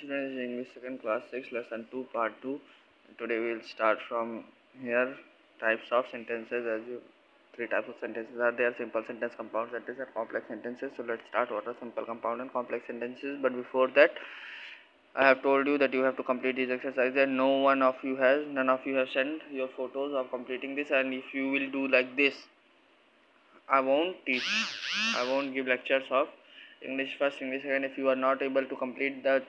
Students, English second class 6 lesson 2 part 2. Today we will start from here. Types of sentences. As you three types of sentences are there: simple sentence, compound sentences, and complex sentences. So let's start. What are simple, compound, and complex sentences? But before that, I have told you that you have to complete these exercises, and none of you have sent your photos of completing this. And if you will do like this, I won't teach. I won't give lectures of English first, English second. If you are not able to complete the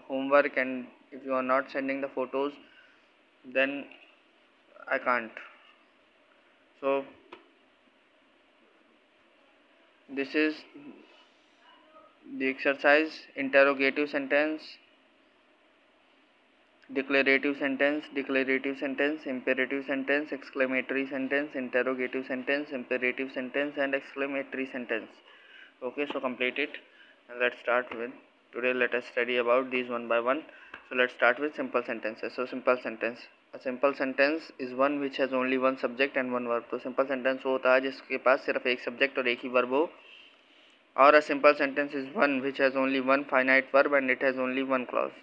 homework and if you are not sending the photos, then I can't. So this is the exercise: interrogative sentence, declarative sentence, imperative sentence, exclamatory sentence, interrogative sentence, imperative sentence, and exclamatory sentence. Okay, so complete it, and let's start with today. Let us study about these one by one. So let's start with simple sentences. So simple sentence, a simple sentence is one which has only one subject and one verb. तो simple sentence वो होता है जिसके पास सिर्फ एक subject और एक ही verb हो. और a simple sentence is one which has only one finite verb and it has only one clause.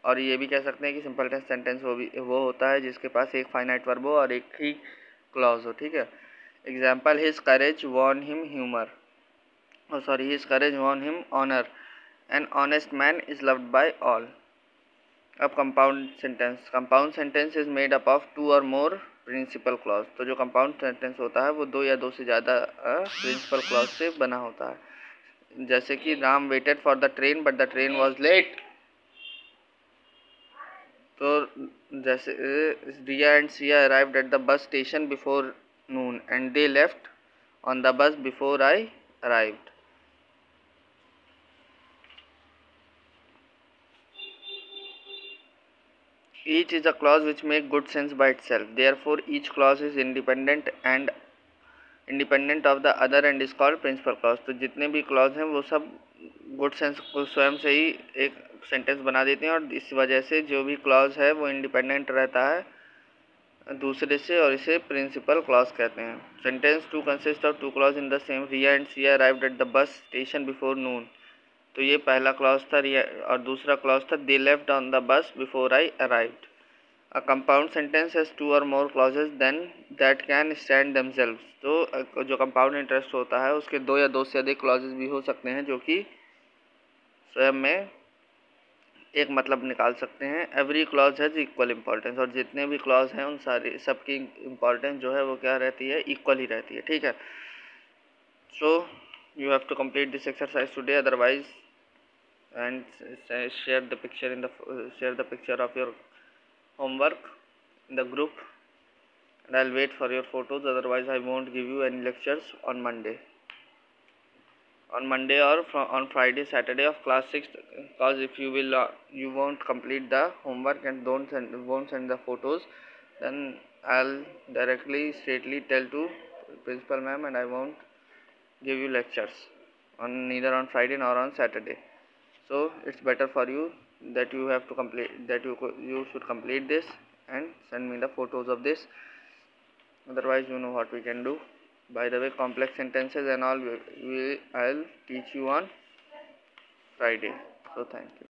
और ये भी कह सकते हैं कि सिंपल सेंटेंस वो होता है जिसके पास एक फाइनाइट वर्ब हो और एक ही क्लॉज हो. ठीक है. Example: his courage won him humour. His courage won him honor. An honest man is loved by all. अब compound sentence. Compound sentence is made up of two or more principal clause. तो जो compound sentence होता है वो दो या दो से ज़्यादा principal clause से बना होता है. जैसे कि Ram waited for the train but the train was late. तो जैसे Riya and Sia arrived at the bus station before noon and they left on the bus before I arrived. Each is a clause which make good sense by itself. Therefore, each clause is independent of the other and is called principal clause. तो जितने भी clause हैं वो सब good sense को स्वयं से ही एक सेंटेंस बना देते हैं और इस वजह से जो भी clause है वो इंडिपेंडेंट रहता है दूसरे से और इसे प्रिंसिपल क्लॉज कहते हैं. Sentence two consist of two clause in the same. Riya and Siya arrived at the bus station before noon. तो ये पहला क्लॉज था रिया और दूसरा क्लॉज था they left on the bus before I arrived. A compound sentence has two or more clauses then that can stand themselves. तो जो compound interest होता है उसके दो या दो से अधिक clauses भी हो सकते हैं जो कि स्वयं में एक मतलब निकाल सकते हैं. Every clause has equal importance. और जितने भी clause हैं उन सारी सबकी importance जो है वो क्या रहती है, equal ही रहती है. ठीक है. So you have to complete this exercise today, otherwise and share the picture of your homework in the group, and I'll wait for your photos. Otherwise I won't give you any lectures on Monday or on Friday, Saturday of class 6, because if you will you won't complete the homework and won't send the photos, then I'll straightly tell to principal ma'am and I won't give you lectures on neither on Friday nor on Saturday. So it's better for you that you have to complete that you should complete this and send me the photos of this. Otherwise you know what we can do. By the way, complex sentences and all I'll teach you on Friday. So thank you.